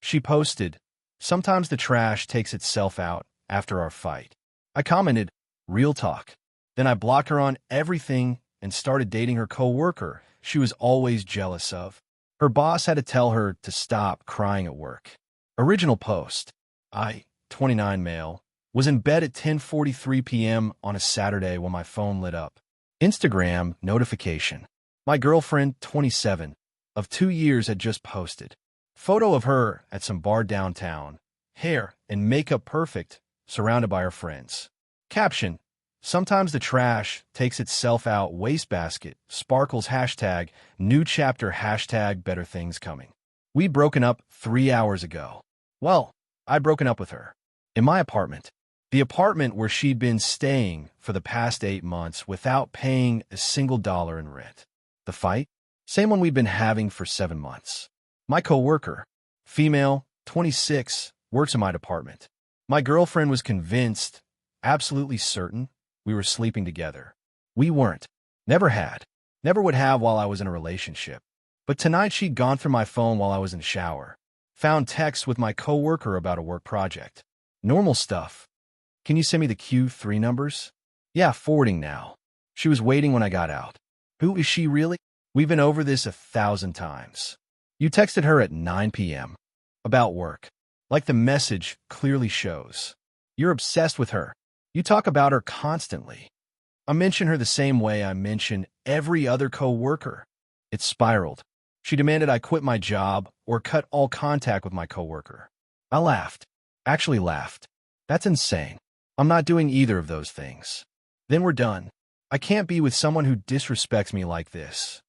She posted, "Sometimes the trash takes itself out after our fight." I commented, "Real talk." Then I blocked her on everything and started dating her coworker she was always jealous of. Her boss had to tell her to stop crying at work. Original post. I, 29 male, was in bed at 10:43 p.m. on a Saturday when my phone lit up. Instagram notification. My girlfriend, 27, of 2 years had just posted. Photo of her at some bar downtown. Hair and makeup perfect, surrounded by her friends. Caption. Sometimes the trash takes itself out. Wastebasket. Sparkles. Hashtag. New chapter. Hashtag. Better things coming. We'd broken up 3 hours ago. Well, I'd broken up with her. In my apartment. The apartment where she'd been staying for the past 8 months without paying a single dollar in rent. The fight? Same one we'd been having for 7 months. My coworker, female, 26, works in my department. My girlfriend was convinced, absolutely certain, we were sleeping together. We weren't. Never had. Never would have while I was in a relationship. But tonight she'd gone through my phone while I was in the shower. Found texts with my coworker about a work project. Normal stuff. "Can you send me the Q3 numbers?" "Yeah, forwarding now." She was waiting when I got out. Who is she really? We've been over this 1,000 times. You texted her at 9 p.m. about work. Like the message clearly shows. You're obsessed with her. You talk about her constantly. I mention her the same way I mention every other coworker. It spiraled. She demanded I quit my job or cut all contact with my coworker. I laughed. Actually laughed. That's insane. I'm not doing either of those things. Then we're done. I can't be with someone who disrespects me like this.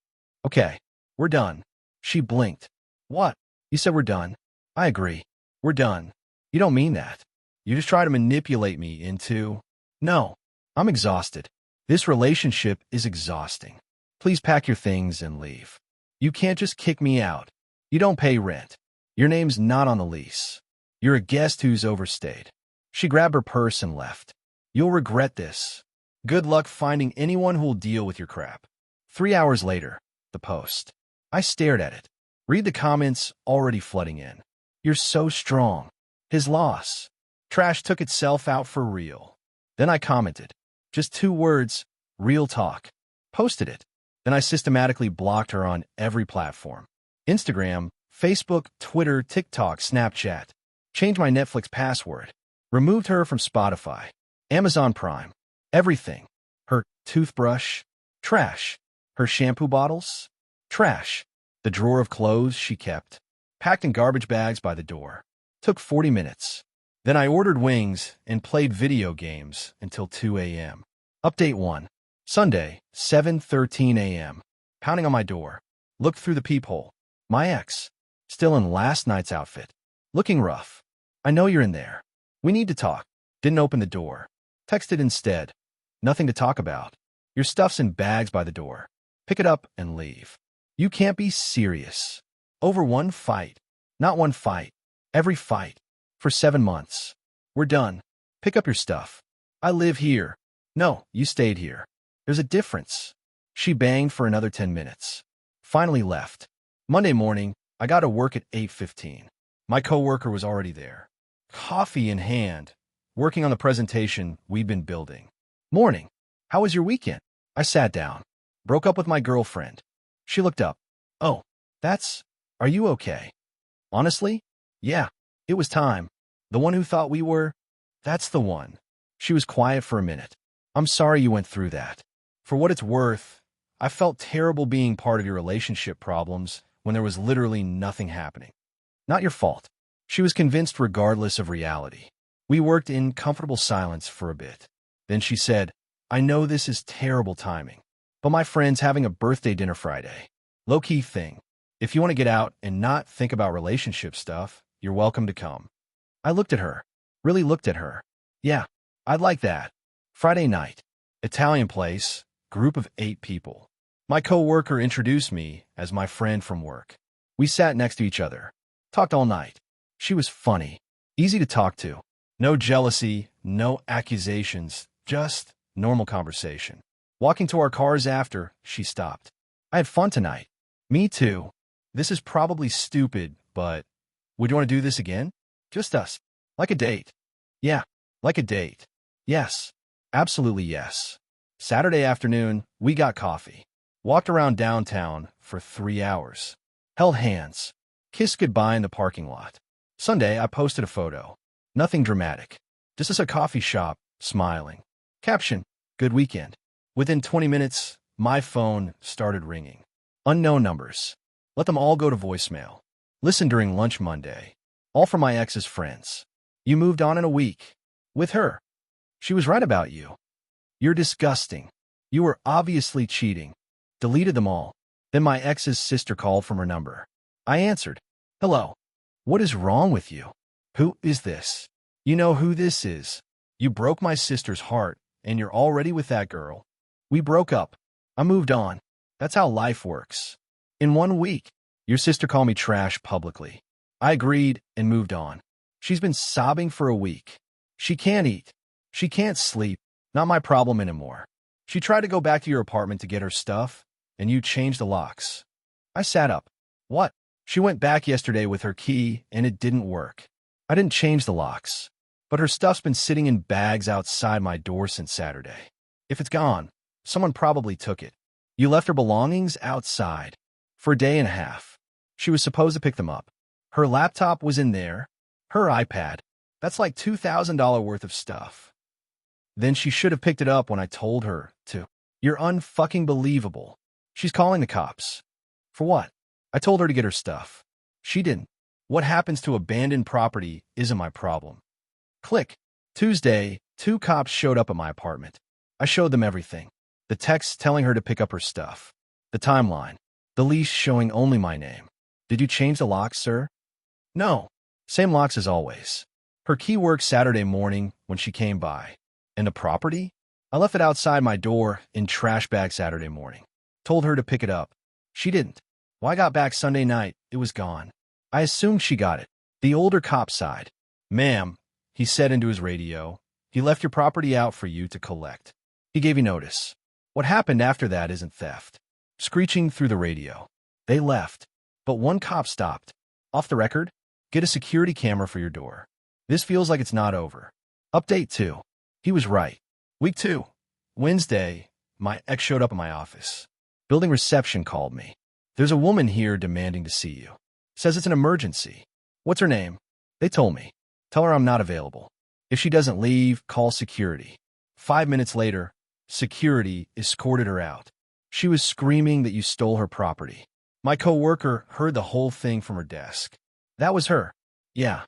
Okay, we're done. She blinked. What? You said we're done. I agree. We're done. You don't mean that. You just try to manipulate me into... No, I'm exhausted. This relationship is exhausting. Please pack your things and leave. You can't just kick me out. You don't pay rent. Your name's not on the lease. You're a guest who's overstayed. She grabbed her purse and left. You'll regret this. Good luck finding anyone who'll deal with your crap. 3 hours later, the post. I stared at it. Read the comments already flooding in. You're so strong. His loss. Trash took itself out for real. Then I commented. Just 2 words, real talk. Posted it. Then I systematically blocked her on every platform. Instagram, Facebook, Twitter, TikTok, Snapchat. Changed my Netflix password. Removed her from Spotify. Amazon Prime. Everything. Her toothbrush. Trash. Her shampoo bottles. Trash. The drawer of clothes she kept. Packed in garbage bags by the door. Took 40 minutes. Then I ordered wings and played video games until 2 a.m. Update 1. Sunday, 7:13 a.m. Pounding on my door. Looked through the peephole. My ex. Still in last night's outfit. Looking rough. I know you're in there. We need to talk. Didn't open the door. Texted instead. Nothing to talk about. Your stuff's in bags by the door. Pick it up and leave. You can't be serious. Over one fight. Not one fight. Every fight. For 7 months. We're done. Pick up your stuff. I live here. No, you stayed here. There's a difference. She banged for another 10 minutes. Finally left. Monday morning, I got to work at 8:15. My coworker was already there. Coffee in hand, working on the presentation we'd been building. Morning. How was your weekend? I sat down. Broke up with my girlfriend. She looked up. Oh, are you okay? Honestly? Yeah, it was time. The one who thought we were, that's the one. She was quiet for a minute. I'm sorry you went through that. For what it's worth, I felt terrible being part of your relationship problems when there was literally nothing happening. Not your fault. She was convinced regardless of reality. We worked in comfortable silence for a bit. Then she said, I know this is terrible timing, but my friend's having a birthday dinner Friday. Low-key thing. If you want to get out and not think about relationship stuff, you're welcome to come. I looked at her. Really looked at her. Yeah, I'd like that. Friday night. Italian place. Group of 8 people. My coworker introduced me as my friend from work. We sat next to each other. Talked all night. She was funny. Easy to talk to. No jealousy, no accusations, just normal conversation. Walking to our cars after, she stopped. I had fun tonight. Me too. This is probably stupid, but Would you want to do this again? Just us. Like a date. Yeah, like a date. Yes. Absolutely yes. Saturday afternoon, we got coffee. Walked around downtown for 3 hours. Held hands. Kissed goodbye in the parking lot. Sunday, I posted a photo. Nothing dramatic. Just as a coffee shop, smiling. Caption, good weekend. Within 20 minutes, my phone started ringing. Unknown numbers. Let them all go to voicemail. Listen during lunch Monday. All from my ex's friends. You moved on in a week. With her. She was right about you. You're disgusting. You were obviously cheating. Deleted them all. Then my ex's sister called from her number. I answered. Hello. What is wrong with you? Who is this? You know who this is. You broke my sister's heart, and you're already with that girl. We broke up. I moved on. That's how life works. In 1 week, your sister called me trash publicly. I agreed and moved on. She's been sobbing for a week. She can't eat. She can't sleep. Not my problem anymore. She tried to go back to your apartment to get her stuff, and you changed the locks. I sat up. What? She went back yesterday with her key, and it didn't work. I didn't change the locks. But her stuff's been sitting in bags outside my door since Saturday. If it's gone, someone probably took it. You left her belongings outside. For a day and a half. She was supposed to pick them up. Her laptop was in there. Her iPad. That's like $2,000 worth of stuff. Then she should have picked it up when I told her to. You're unfucking believable. She's calling the cops. For what? I told her to get her stuff. She didn't. What happens to abandoned property isn't my problem. Click. Tuesday, 2 cops showed up at my apartment. I showed them everything. The text telling her to pick up her stuff. The timeline. The leash showing only my name. Did you change the locks, sir? No. Same locks as always. Her key worked Saturday morning when she came by. And the property? I left it outside my door in trash bag Saturday morning. Told her to pick it up. She didn't. When I got back Sunday night, it was gone. I assumed she got it. The older cop sighed. Ma'am, he said into his radio, he left your property out for you to collect. He gave you notice. What happened after that isn't theft. Screeching through the radio. They left. But one cop stopped. Off the record, get a security camera for your door. This feels like it's not over. Update 2. He was right. Week 2. Wednesday, my ex showed up at my office. Building reception called me. There's a woman here demanding to see you. Says it's an emergency. What's her name? They told me. Tell her I'm not available. If she doesn't leave, call security. 5 minutes later, security escorted her out. She was screaming that you stole her property. My coworker heard the whole thing from her desk. That was her. Yeah.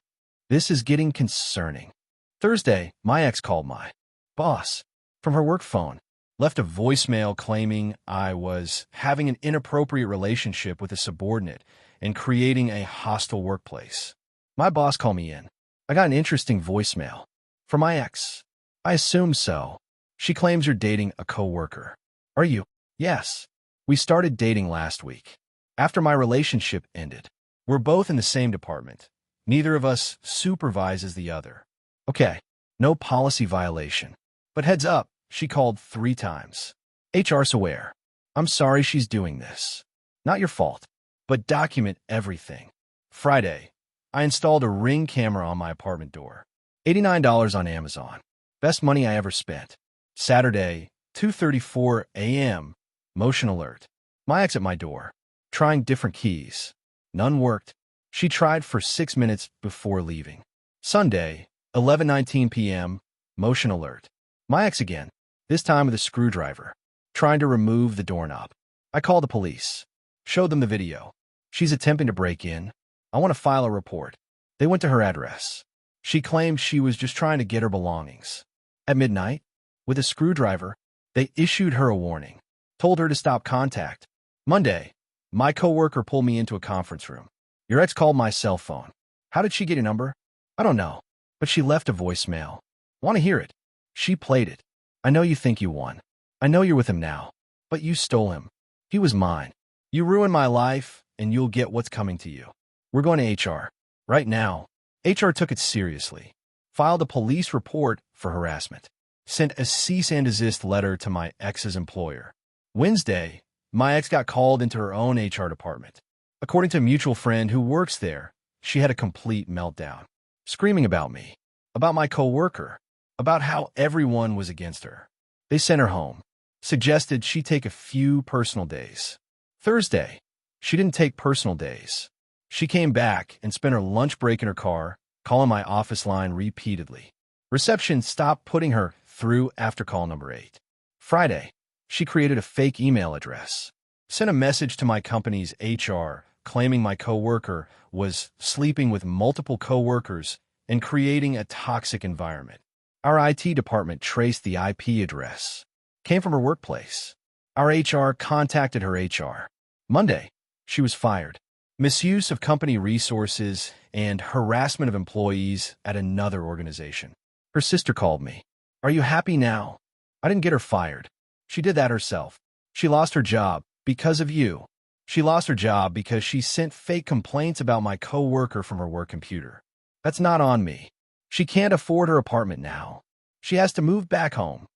This is getting concerning. Thursday, my ex called my boss from her work phone. Left a voicemail claiming I was having an inappropriate relationship with a subordinate and creating a hostile workplace. My boss called me in. I got an interesting voicemail. From my ex. I assume so. She claims you're dating a coworker. Are you? Yes. We started dating last week. After my relationship ended. We're both in the same department. Neither of us supervises the other. Okay. No policy violation. But heads up, she called 3 times. HR's aware. I'm sorry she's doing this. Not your fault. But document everything. Friday, I installed a Ring camera on my apartment door. $89 on Amazon. Best money I ever spent. Saturday, 2:34 a.m. Motion alert. My ex at my door. Trying different keys. None worked. She tried for 6 minutes before leaving. Sunday, 11:19 p.m. Motion alert. My ex again. This time with a screwdriver. Trying to remove the doorknob. I called the police. Showed them the video. She's attempting to break in. I want to file a report. They went to her address. She claimed she was just trying to get her belongings. At midnight, with a screwdriver, they issued her a warning. Told her to stop contact. Monday, my coworker pulled me into a conference room. Your ex called my cell phone. How did she get your number? I don't know, but she left a voicemail. Want to hear it? She played it. I know you think you won. I know you're with him now, but you stole him. He was mine. You ruined my life, and you'll get what's coming to you. We're going to HR. Right now. HR took it seriously. Filed a police report for harassment. Sent a cease and desist letter to my ex's employer. Wednesday, my ex got called into her own HR department. According to a mutual friend who works there, she had a complete meltdown, screaming about me, about my coworker, about how everyone was against her. They sent her home, suggested she take a few personal days. Thursday, she didn't take personal days. She came back and spent her lunch break in her car, calling my office line repeatedly. Reception stopped putting her through after call number 8. Friday, she created a fake email address, sent a message to my company's HR claiming my coworker was sleeping with multiple coworkers and creating a toxic environment. Our IT department traced the IP address. Came from her workplace. Our HR contacted her HR. Monday, she was fired. Misuse of company resources and harassment of employees at another organization. Her sister called me. Are you happy now? I didn't get her fired. She did that herself. She lost her job because of you. She lost her job because she sent fake complaints about my coworker from her work computer. That's not on me. She can't afford her apartment now. She has to move back home.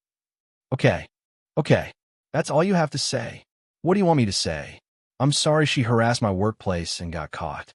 Okay. That's all you have to say. What do you want me to say? I'm sorry she harassed my workplace and got caught.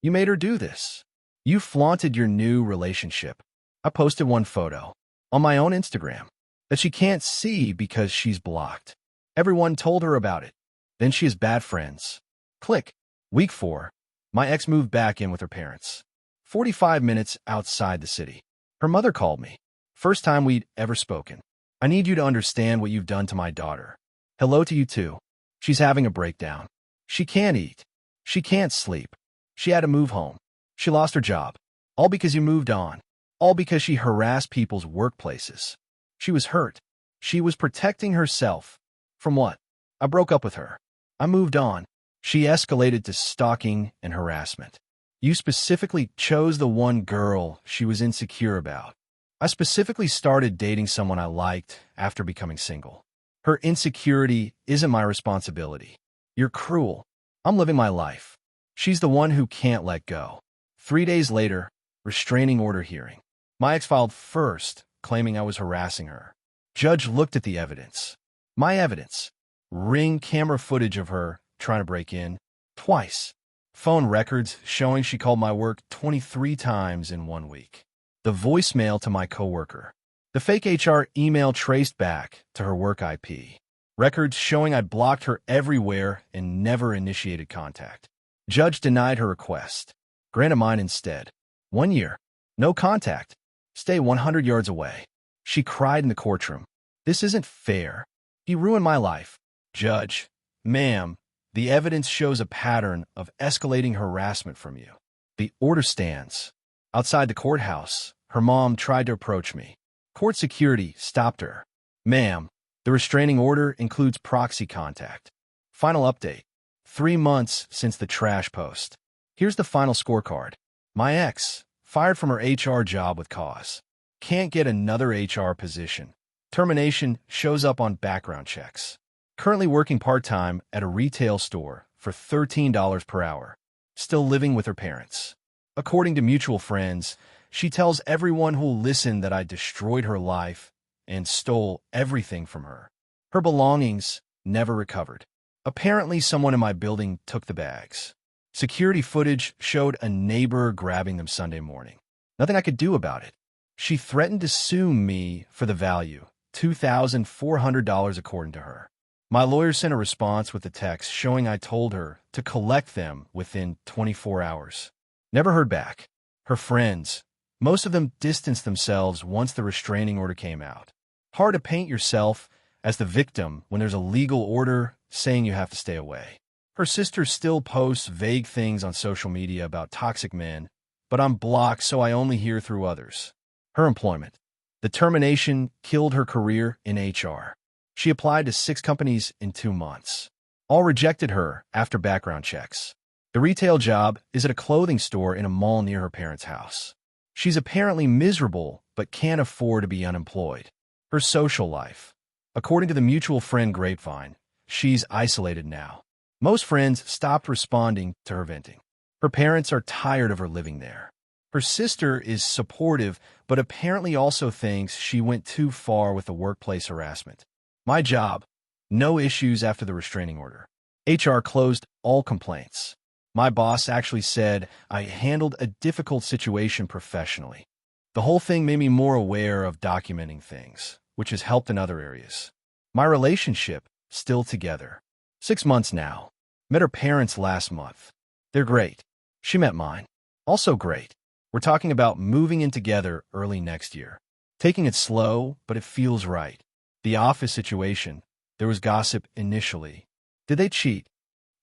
You made her do this. You flaunted your new relationship. I posted one photo on my own Instagram that she can't see because she's blocked. Everyone told her about it. Then she has bad friends. Click. Week 4. My ex moved back in with her parents. 45 minutes outside the city. Her mother called me. First time we'd ever spoken. I need you to understand what you've done to my daughter. Hello to you too. She's having a breakdown. She can't eat. She can't sleep. She had to move home. She lost her job. All because you moved on. All because she harassed people's workplaces. She was hurt. She was protecting herself. From what? I broke up with her. I moved on. She escalated to stalking and harassment. You specifically chose the one girl she was insecure about. I specifically started dating someone I liked after becoming single. Her insecurity isn't my responsibility. You're cruel. I'm living my life. She's the one who can't let go. 3 days later, restraining order hearing. My ex filed first, claiming I was harassing her. Judge looked at the evidence. My evidence. Ring camera footage of her trying to break in. Twice. Phone records showing she called my work 23 times in 1 week. The voicemail to my coworker. The fake HR email traced back to her work IP. Records showing I blocked her everywhere and never initiated contact. Judge denied her request. Granted mine instead. 1 year. No contact. Stay 100 yards away. She cried in the courtroom. This isn't fair. He ruined my life. Judge. Ma'am, the evidence shows a pattern of escalating harassment from you. The order stands. Outside the courthouse, her mom tried to approach me. Court security stopped her. Ma'am, the restraining order includes proxy contact. Final update. 3 months since the trash post. Here's the final scorecard. My ex, fired from her HR job with cause. Can't get another HR position. Termination shows up on background checks. Currently working part-time at a retail store for $13 per hour. Still living with her parents. According to mutual friends, she tells everyone who'll listen that I destroyed her life and stole everything from her. Her belongings never recovered. Apparently, someone in my building took the bags. Security footage showed a neighbor grabbing them Sunday morning. Nothing I could do about it. She threatened to sue me for the value, $2,400 according to her. My lawyer sent a response with a text showing I told her to collect them within 24 hours. Never heard back. Her friends, most of them distanced themselves once the restraining order came out. Hard to paint yourself as the victim when there's a legal order saying you have to stay away. Her sister still posts vague things on social media about toxic men, but I'm blocked so I only hear through others. Her employment. The termination killed her career in HR. She applied to 6 companies in 2 months. All rejected her after background checks. The retail job is at a clothing store in a mall near her parents' house. She's apparently miserable but can't afford to be unemployed. Her social life. According to the mutual friend Grapevine, she's isolated now. Most friends stopped responding to her venting. Her parents are tired of her living there. Her sister is supportive but apparently also thinks she went too far with the workplace harassment. My job. No issues after the restraining order. HR closed all complaints. My boss actually said I handled a difficult situation professionally. The whole thing made me more aware of documenting things, which has helped in other areas. My relationship, still together. 6 months now. Met her parents last month. They're great. She met mine. Also great. We're talking about moving in together early next year. Taking it slow, but it feels right. The office situation. There was gossip initially. Did they cheat?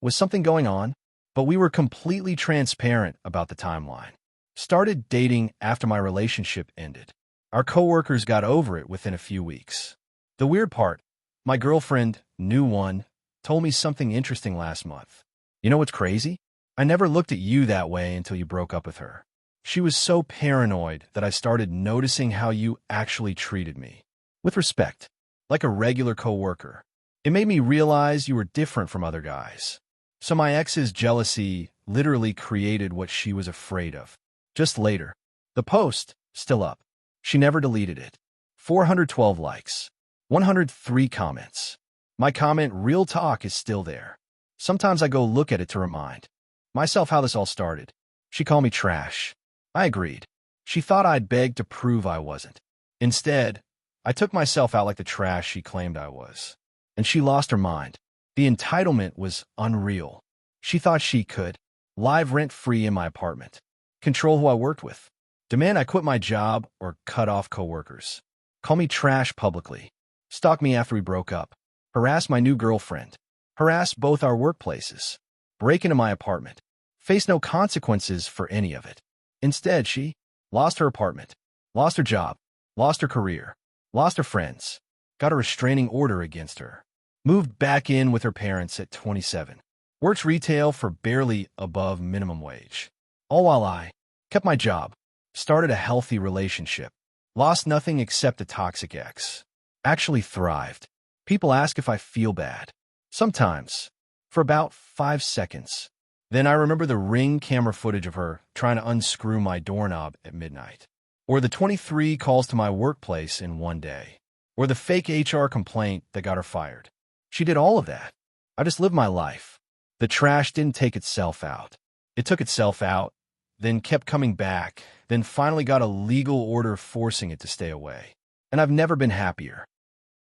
Was something going on? But we were completely transparent about the timeline. Started dating after my relationship ended. Our coworkers got over it within a few weeks. The weird part, my girlfriend, new one, told me something interesting last month. You know what's crazy? I never looked at you that way until you broke up with her. She was so paranoid that I started noticing how you actually treated me. With respect, like a regular coworker. It made me realize you were different from other guys. So my ex's jealousy literally created what she was afraid of. Just later, the post, still up. She never deleted it. 412 likes. 103 comments. My comment, real talk, is still there. Sometimes I go look at it to remind myself how this all started. She called me trash. I agreed. She thought I'd begged to prove I wasn't. Instead, I took myself out like the trash she claimed I was. And she lost her mind. The entitlement was unreal. She thought she could live rent-free in my apartment, control who I worked with, demand I quit my job or cut off coworkers, call me trash publicly, stalk me after we broke up, harass my new girlfriend, harass both our workplaces, break into my apartment, face no consequences for any of it. Instead, she lost her apartment, lost her job, lost her career, lost her friends, got a restraining order against her, moved back in with her parents at 27, works retail for barely above minimum wage. All while I kept my job, started a healthy relationship, lost nothing except a toxic ex, actually thrived. People ask if I feel bad. Sometimes, for about 5 seconds. Then I remember the Ring camera footage of her trying to unscrew my doorknob at midnight. Or the 23 calls to my workplace in one day. Or the fake HR complaint that got her fired. She did all of that. I just lived my life. The trash didn't take itself out. It took itself out, then kept coming back, then finally got a legal order forcing it to stay away. And I've never been happier.